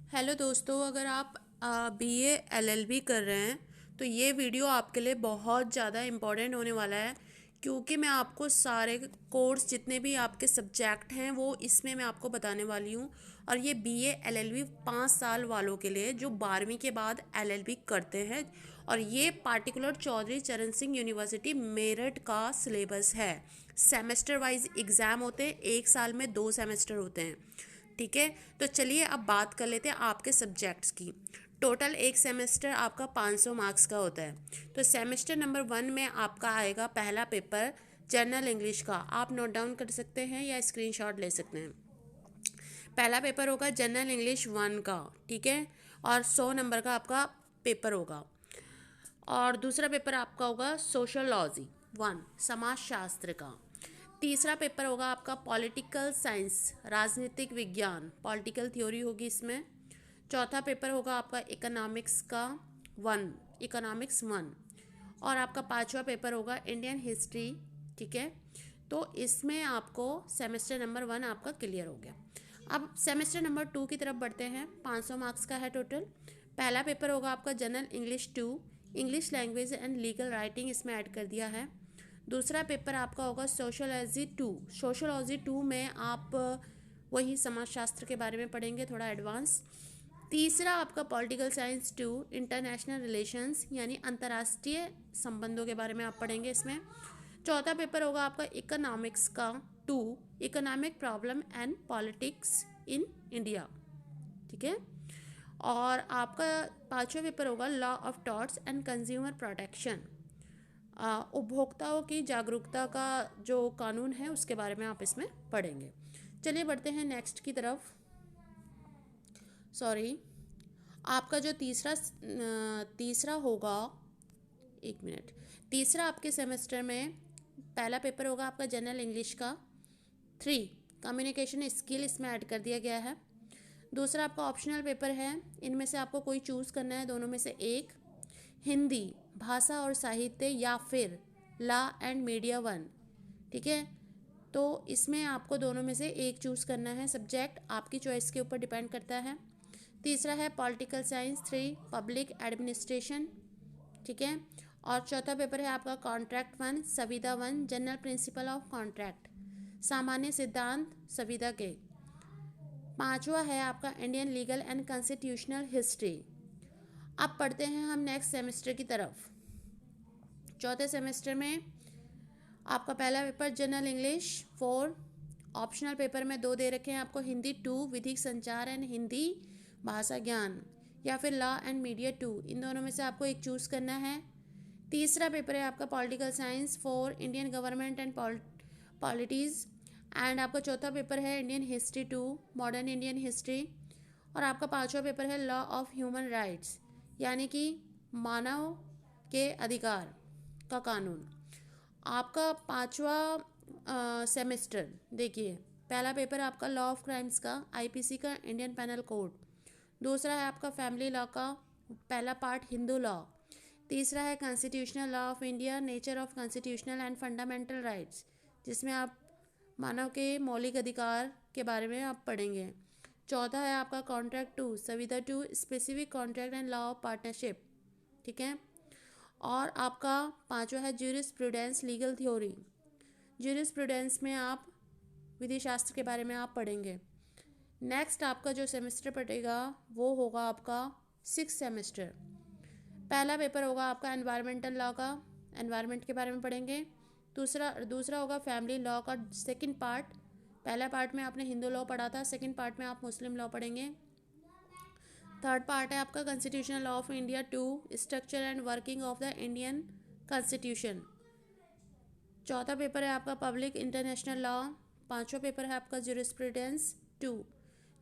Hello दोस्तों, अगर आप बीए एलएलबी कर रहे हैं तो ये वीडियो आपके लिए बहुत ज़्यादा इम्पोर्टेंट होने वाला है। क्योंकि मैं आपको सारे कोर्स जितने भी आपके सब्जेक्ट हैं वो इसमें मैं आपको बताने वाली हूँ। और ये बीए एलएलबी 5 साल वालों के लिए जो 12वीं के बाद एलएलबी करते हैं। और ये पार्टिकुलर चौधरी चरण सिंह यूनिवर्सिटी मेरठ का सिलेबस है। सेमेस्टर वाइज एग्ज़ाम होते हैं, एक साल में 2 सेमेस्टर होते हैं। ठीक है, तो चलिए अब बात कर लेते हैं आपके सब्जेक्ट्स की। टोटल एक सेमेस्टर आपका 500 मार्क्स का होता है। तो सेमेस्टर नंबर 1 में आपका आएगा पहला पेपर जनरल इंग्लिश का। आप नोट डाउन कर सकते हैं या स्क्रीनशॉट ले सकते हैं। पहला पेपर होगा जनरल इंग्लिश 1 का, ठीक है। और 100 नंबर का आपका पेपर होगा। और दूसरा पेपर आपका होगा सोशोलॉजी 1, समाजशास्त्र का। तीसरा पेपर होगा आपका पॉलिटिकल साइंस, राजनीतिक विज्ञान, पॉलिटिकल थ्योरी होगी इसमें। चौथा पेपर होगा आपका इकोनॉमिक्स का 1, इकोनॉमिक्स 1। और आपका पांचवा पेपर होगा इंडियन हिस्ट्री, ठीक है। तो इसमें आपको सेमेस्टर नंबर 1 आपका क्लियर हो गया। अब सेमेस्टर नंबर 2 की तरफ बढ़ते हैं। 500 मार्क्स का है टोटल। पहला पेपर होगा आपका general English 2, English language and legal writing इसमें ऐड कर दिया है। दूसरा पेपर आपका होगा सोशोलॉजी 2। सोशोलॉजी 2 में आप वही समाजशास्त्र के बारे में पढ़ेंगे, थोड़ा एडवांस। तीसरा आपका पॉलिटिकल साइंस 2, इंटरनेशनल रिलेशंस यानी अंतर्राष्ट्रीय संबंधों के बारे में आप पढ़ेंगे इसमें। चौथा पेपर होगा आपका इकोनॉमिक्स का 2, economic problem and politics in India, ठीक है। और आपका पांचवा पेपर होगा law of torts and consumer protection, उपभोक्ताओं की जागरूकता का जो कानून है उसके बारे में आप इसमें पढ़ेंगे। चलिए बढ़ते हैं नेक्स्ट की तरफ। सॉरी, आपका जो तीसरा होगा, एक मिनट। तीसरा आपके सेमेस्टर में पहला पेपर होगा आपका जनरल इंग्लिश का 3, कम्युनिकेशन स्किल इसमें ऐड कर दिया गया है। दूसरा आपका ऑप्शनल पेपर है, इनमें से आपको कोई चूज़ करना है, दोनों में से एक। हिंदी भाषा और साहित्य या फिर लॉ एंड मीडिया 1, ठीक है। तो इसमें आपको दोनों में से एक चूज़ करना है। सब्जेक्ट आपकी चॉइस के ऊपर डिपेंड करता है। तीसरा है पॉलिटिकल साइंस 3, पब्लिक एडमिनिस्ट्रेशन, ठीक है। और चौथा पेपर है आपका कॉन्ट्रैक्ट 1, संविदा 1, जनरल प्रिंसिपल ऑफ कॉन्ट्रैक्ट, सामान्य सिद्धांत संविदा के। पांचवा है आपका Indian legal and constitutional history. अब पढ़ते हैं हम नेक्स्ट सेमेस्टर की तरफ। चौथे सेमेस्टर में आपका पहला paper general English 4, optional paper में 2 दे रखे हैं आपको, हिंदी 2, विधिक संचार एंड हिंदी भाषा ज्ञान, या फिर लॉ एंड मीडिया 2। इन दोनों में से आपको एक चूज़ करना है। तीसरा पेपर है आपका political science 4, Indian government and polities. And आपका चौथा पेपर है Indian history 2, modern Indian history. और आपका पांचवा पेपर है लॉ ऑफ ह्यूमन राइट्स यानी कि मानव के अधिकार का कानून। आपका पांचवा सेमेस्टर देखिए, पहला पेपर आपका लॉ ऑफ क्राइम्स का, आईपीसी का, इंडियन पेनल कोड। दूसरा है आपका फैमिली लॉ का पहला पार्ट, हिंदू लॉ। तीसरा है constitutional law of India, nature of constitutional and fundamental rights, जिसमें आप मानव के मौलिक अधिकार के बारे में आप पढ़ेंगे। चौथा है आपका कॉन्ट्रैक्ट 2, संविदा 2, specific contract and law of partnership, ठीक है। और आपका पांचवा है ज्यूरिस्प्रूडेंस लीगल थ्योरी। ज्यूरिस्प्रूडेंस में आप विधि शास्त्र के बारे में आप पढ़ेंगे। नेक्स्ट आपका जो सेमेस्टर पड़ेगा वो होगा आपका 6 सेमेस्टर। पहला पेपर होगा आपका एनवायरमेंटल लॉ का, एनवायरमेंट के बारे में पढ़ेंगे। दूसरा होगा फैमिली लॉ का सेकंड पार्ट। पहला पार्ट में आपने हिंदू लॉ पढ़ा था, सेकंड पार्ट में आप मुस्लिम लॉ पढ़ेंगे। थर्ड पार्ट है आपका constitutional law of India 2, structure and working of the Indian constitution. चौथा पेपर है आपका पब्लिक इंटरनेशनल लॉ। पांचवा पेपर है आपका ज्यूरिस्प्रूडेंस 2।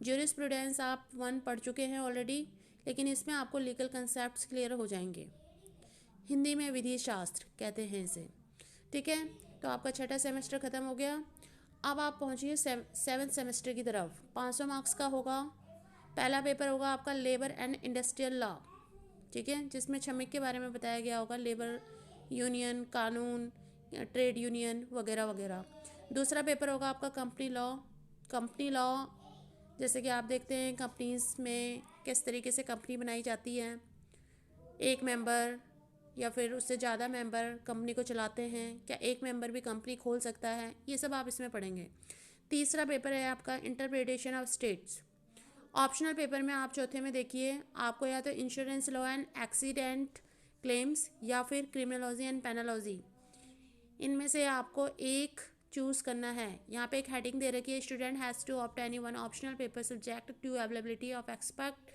ज्यूरिस्प्रूडेंस आप 1 पढ़ चुके हैं ऑलरेडी, लेकिन इसमें आपको लीगल कंसेप्ट क्लियर हो जाएंगे। हिंदी में विधि शास्त्र कहते हैं इसे, ठीक है। तो आपका छठा सेमेस्टर ख़त्म हो गया। अब आप पहुँचिए 7th सेमेस्टर की तरफ। 500 मार्क्स का होगा। पहला पेपर होगा आपका लेबर एंड इंडस्ट्रियल लॉ, ठीक है, जिसमें श्रमिक के बारे में बताया गया होगा, लेबर यूनियन कानून, ट्रेड यूनियन वगैरह वगैरह। दूसरा पेपर होगा आपका कंपनी लॉ जैसे कि आप देखते हैं कंपनीज़ में किस तरीके से कंपनी बनाई जाती है, एक मेंबर या फिर उससे ज़्यादा मेंबर कंपनी को चलाते हैं, क्या एक मेंबर भी कंपनी खोल सकता है, ये सब आप इसमें पढ़ेंगे। तीसरा पेपर है आपका interpretation of states. Optional paper में आप चौथे में देखिए, आपको या तो insurance law and accident claims या फिर क्रिमिनोलॉजी एंड पेनोलॉजी, इनमें से आपको एक चूज़ करना है। यहाँ पे एक हेडिंग दे रखी है, student has to opt any one optional paper subject to availability of expert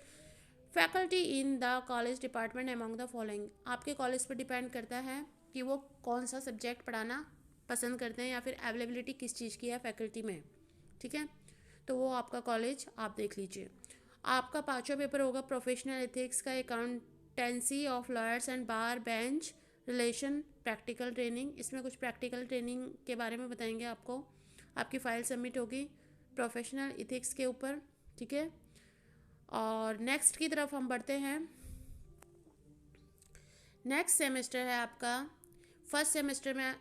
faculty in the college department among the following. आपके कॉलेज पर डिपेंड करता है कि वो कौन सा सब्जेक्ट पढ़ाना पसंद करते हैं या फिर अवेलेबिलिटी किस चीज़ की है फैकल्टी में, ठीक है। तो वो आपका कॉलेज आप देख लीजिए। आपका पांचवा पेपर होगा प्रोफेशनल एथिक्स का, accountancy of lawyers and bar bench relation practical training. इसमें कुछ प्रैक्टिकल ट्रेनिंग के बारे में बताएंगे आपको। आपकी फ़ाइल सबमिट होगी प्रोफेशनल एथिक्स के ऊपर, ठीक है। और नेक्स्ट की तरफ हम बढ़ते हैं। नेक्स्ट सेमेस्टर है आपका फर्स्ट सेमेस्टर में,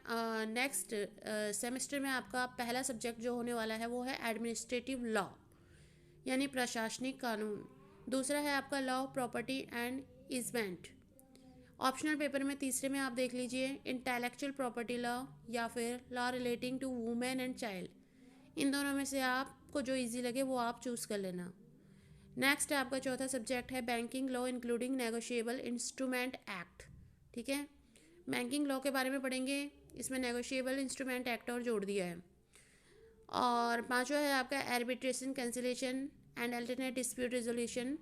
नेक्स्ट सेमेस्टर में आपका पहला सब्जेक्ट जो होने वाला है वो है एडमिनिस्ट्रेटिव लॉ यानी प्रशासनिक कानून। दूसरा है आपका law of property and easement. Optional paper में तीसरे में आप देख लीजिए इंटेलेक्चुअल प्रॉपर्टी लॉ या फिर law relating to women and child. इन दोनों में से आपको जो इजी लगे वो आप चूज़ कर लेना। नेक्स्ट आपका चौथा सब्जेक्ट है banking law including negotiable instrument act, ठीक है। बैंकिंग लॉ के बारे में पढ़ेंगे, इसमें नेगोशिएबल इंस्ट्रूमेंट एक्ट और जोड़ दिया है। और पांचवा है आपका arbitration cancellation and alternate dispute resolution,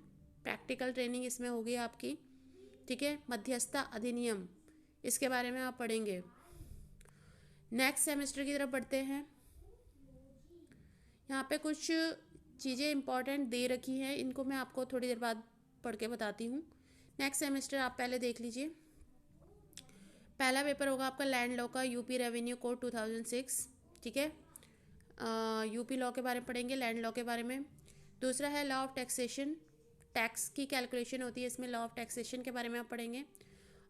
practical training इसमें होगी आपकी, ठीक है। मध्यस्थता अधिनियम, इसके बारे में आप पढ़ेंगे। नेक्स्ट सेमेस्टर की तरफ बढ़ते हैं। यहाँ पे कुछ चीज़ें इंपॉर्टेंट दे रखी हैं, इनको मैं आपको थोड़ी देर बाद पढ़ के बताती हूँ। नेक्स्ट सेमेस्टर आप पहले देख लीजिए। पहला पेपर होगा आपका लैंड लॉ का, यूपी रेवेन्यू कोड 2006, ठीक है। यूपी लॉ के बारे में पढ़ेंगे, लैंड लॉ के बारे में। दूसरा है लॉ ऑफ टैक्सेशन, टैक्स की कैलकुलेशन होती है इसमें, लॉ ऑफ टैक्सेशन के बारे में आप पढ़ेंगे।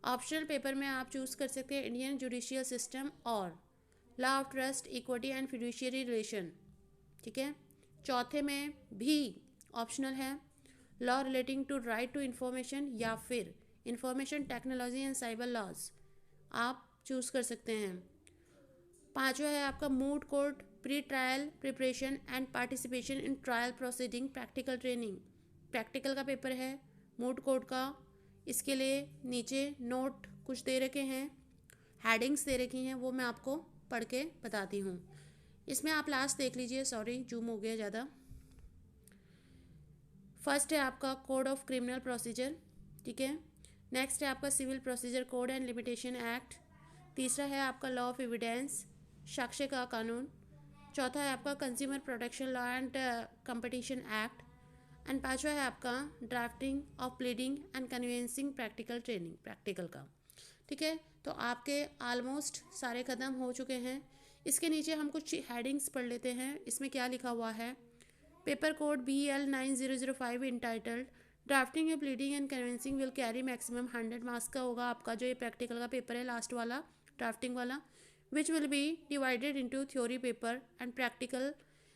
ऑप्शनल पेपर में आप चूज़ कर सकते हैं इंडियन जुडिशियल सिस्टम और law of trust equity and fiduciary relation, ठीक है। चौथे में भी ऑप्शनल है law relating to right to information या फिर information technology and cyber laws, आप चूज़ कर सकते हैं। पांचवा है आपका moot court pre trial preparation and participation in trial proceeding practical training. Practical का पेपर है मूड कोर्ट का, इसके लिए नीचे नोट कुछ दे रखे हैं, हेडिंग्स दे रखी हैं, वो मैं आपको पढ़ के बताती हूँ। इसमें आप लास्ट देख लीजिए, सॉरी जूम हो गया ज़्यादा। फर्स्ट है आपका कोड ऑफ क्रिमिनल प्रोसीजर, ठीक है। नेक्स्ट है आपका civil procedure code and limitation act. तीसरा है आपका लॉ ऑफ एविडेंस, साक्ष्य का कानून। चौथा है आपका consumer protection law and competition act. And पांचवा है आपका drafting of pleading and convincing practical training, practical का, ठीक है। तो आपके ऑलमोस्ट सारे ख़त्म हो चुके हैं। इसके नीचे हम कुछ हेडिंग्स पढ़ लेते हैं। इसमें क्या लिखा हुआ है, paper code BL 9005 entitled drafting A pleading and convincing will carry maximum 100 marks का होगा आपका जो ये प्रैक्टिकल का पेपर है लास्ट वाला ड्राफ्टिंग वाला, which will be divided into theory paper and practical,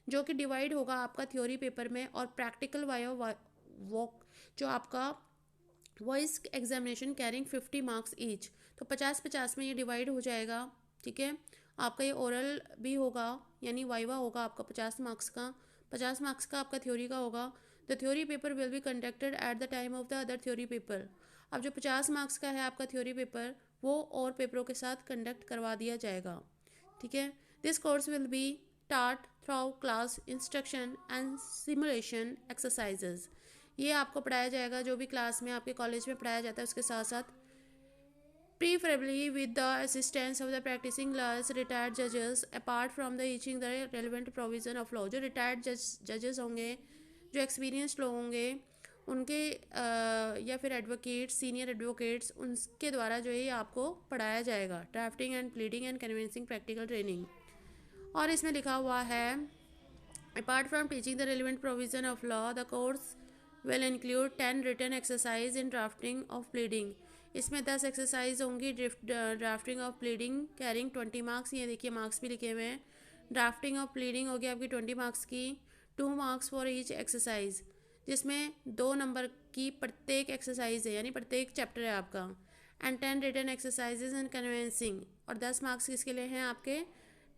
जो कि डिवाइड होगा आपका थ्योरी पेपर में, और प्रैक्टिकल वॉक जो आपका voice examination carrying 50 marks each, तो 50-50 में ये डिवाइड हो जाएगा, ठीक है। आपका ये ओरल भी होगा यानी वाइवा होगा आपका 50 मार्क्स का, 50 मार्क्स का आपका थ्योरी का होगा। The theory paper will be conducted at the time of the other theory paper. अब जो 50 मार्क्स का है आपका थ्योरी पेपर वो और पेपरों के साथ कंडक्ट करवा दिया जाएगा, ठीक है। This course will B taught through class instruction and simulation exercises. ये आपको पढ़ाया जाएगा जो भी क्लास में आपके कॉलेज में पढ़ाया जाता है उसके साथ साथ, preferably with the assistance of the practicing lawyers, retired judges, apart from the teaching the relevant provision of law। जो retired judges होंगे, जो experienced लोग होंगे उनके या फिर एडवोकेट्स, सीनियर एडवोकेट्स, उनके द्वारा जो है ये आपको पढ़ाया जाएगा, drafting and pleading and conveyancing practical training. और इसमें लिखा हुआ है apart from teaching the relevant provision of law the course will include 10 written exercise in drafting of pleading. इसमें 10 एक्सरसाइज होंगी drafting of pleading carrying 20 marks, ये देखिए marks भी लिखे हुए हैं। ड्राफ्टिंग ऑफ प्लीडिंग होगी आपकी 20 मार्क्स की, 2 मार्क्स फॉर ईच एक्सरसाइज, जिसमें 2 नंबर की प्रत्येक एक्सरसाइज है, यानी प्रत्येक चैप्टर है आपका। And 10 written exercises in conveyancing, और 10 मार्क्स किसके लिए हैं आपके?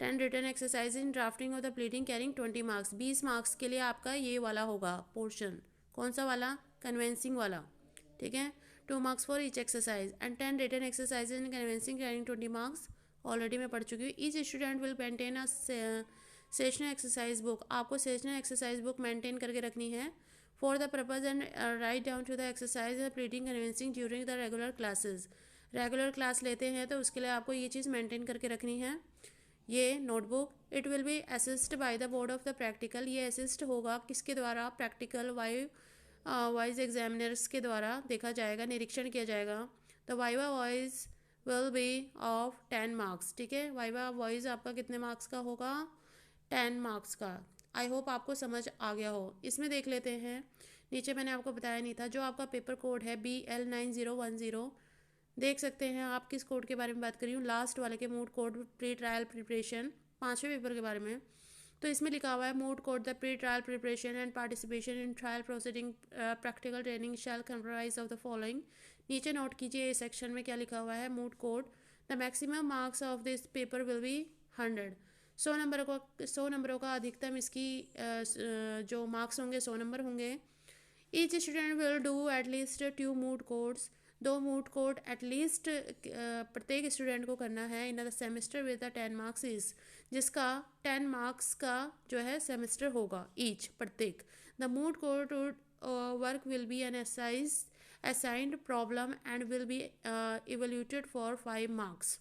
10 written exercise in drafting of the pleading carrying 20 marks. 20 marks के लिए आपका ये वाला होगा पोर्शन। कौन सा वाला? कन्वेंसिंग वाला, ठीक है। 2 marks for each exercise and 10 written exercise in conveyancing carrying 20 marks. Already मैं पढ़ चुकी हूँ। Each student will maintain a sessional exercise book, आपको सेशनल एक्सरसाइज बुक मेंटेन करके रखनी है for the purpose and write down to the exercise pleading conveyancing during the regular classes. Regular class लेते हैं तो उसके लिए आपको ये चीज़ मेंटेन करके रखनी है। ये notebook it will be assist by the board of the practical, ये असिस्ट होगा किसके द्वारा? प्रैक्टिकल वाइज एग्जामिनर्स के द्वारा देखा जाएगा, निरीक्षण किया जाएगा। The viva voice will be of 10 marks, ठीक है। वाइवा वॉइस आपका कितने मार्क्स का होगा? 10 मार्क्स का। आई होप आपको समझ आ गया हो। इसमें देख लेते हैं, नीचे मैंने आपको बताया नहीं था, जो आपका पेपर कोड है BL9010, देख सकते हैं आप किस कोड के बारे में बात कर रही हूँ। लास्ट वाले के moot court pre trial preparation, 5वें पेपर के बारे में। तो इसमें लिखा हुआ है moot court the pre trial preparation and participation in trial proceeding practical training shall comprise of the following. नीचे नोट कीजिए इस सेक्शन में क्या लिखा हुआ है। Moot court the maximum marks of this paper will be 100। 100 नंबरों का अधिकतम इसकी जो मार्क्स होंगे 100 नंबर होंगे। Each student will do at least 2 mood codes, 2 mood code at least प्रत्येक स्टूडेंट को करना है in the semester with the 10 marks is, जिसका 10 मार्क्स का जो है सेमेस्टर होगा ईच प्रत्येक। The moot court work will be an assigned problem and will be evaluated for 5 marks.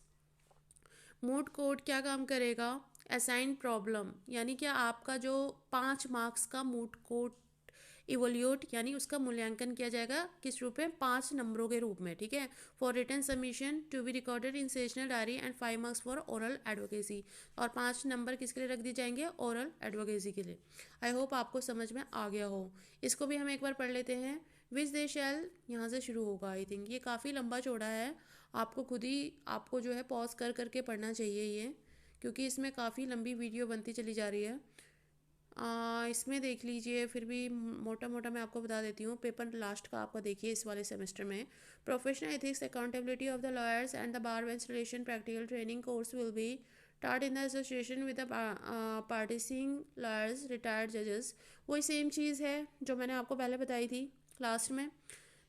Moot court क्या काम करेगा? असाइंड प्रॉब्लम, यानी कि आपका जो 5 मार्क्स का मूड कोड इवोल्यूट यानी उसका मूल्यांकन किया जाएगा किस रूप में? 5 नंबरों के रूप में, ठीक है। For written submission to be recorded in sessional diary and 5 marks for oral advocacy, और 5 नंबर किसके लिए रख दिए जाएंगे? ओरल एडवोकेसी के लिए। आई होप आपको समझ में आ गया हो। इसको भी हम एक बार पढ़ लेते हैं। विच दे शैल, यहाँ से शुरू होगा। आई थिंक ये काफ़ी लंबा चौड़ा है, आपको खुद ही आपको जो है पॉज कर करके पढ़ना चाहिए ये, क्योंकि इसमें काफ़ी लंबी वीडियो बनती चली जा रही है। इसमें देख लीजिए, फिर भी मोटा मोटा मैं आपको बता देती हूँ। पेपर लास्ट का आपका देखिए इस वाले सेमेस्टर में। Professional ethics accountability of the lawyers and the bar bench relation practical training course will be start in the association with the participating lawyers retired जजेस। वही सेम चीज़ है जो मैंने आपको पहले बताई थी लास्ट में।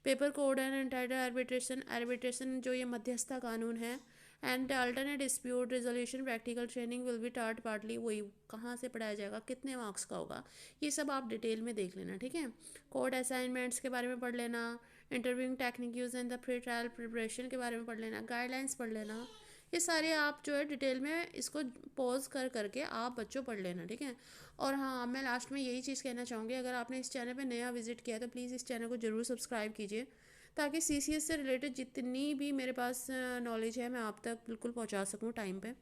Paper code and entitle arbitration, arbitration जो ये मध्यस्थता कानून है। And alternate dispute resolution practical training will be टार्ट पार्टली, वही कहाँ से पढ़ाया जाएगा, कितने मार्क्स का होगा, ये सब आप डिटेल में देख लेना, ठीक है। कोड असाइनमेंट्स के बारे में पढ़ लेना, interviewing technique use in the pre trial preparation के बारे में पढ़ लेना, गाइडलाइंस पढ़ लेना। ये सारे आप जो है डिटेल में इसको पॉज कर करके आप बच्चों पढ़ लेना, ठीक है। और हाँ, मैं लास्ट में यही चीज़ कहना चाहूँगी, अगर आपने इस चैनल पे नया विजिट किया तो प्लीज़ इस चैनल को ज़रूर सब्सक्राइब कीजिए, ताकि CCS से रिलेटेड जितनी भी मेरे पास नॉलेज है मैं आप तक बिल्कुल पहुंचा सकूं टाइम पे।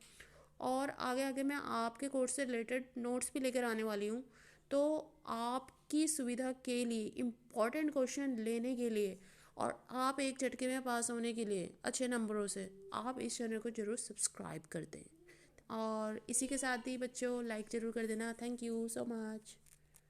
और आगे आगे मैं आपके कोर्स से रिलेटेड नोट्स भी लेकर आने वाली हूं, तो आपकी सुविधा के लिए इम्पॉर्टेंट क्वेश्चन लेने के लिए और आप एक झटके में पास होने के लिए अच्छे नंबरों से आप इस चैनल को ज़रूर सब्सक्राइब कर दें। और इसी के साथ ही बच्चों लाइक ज़रूर कर देना। Thank you so much.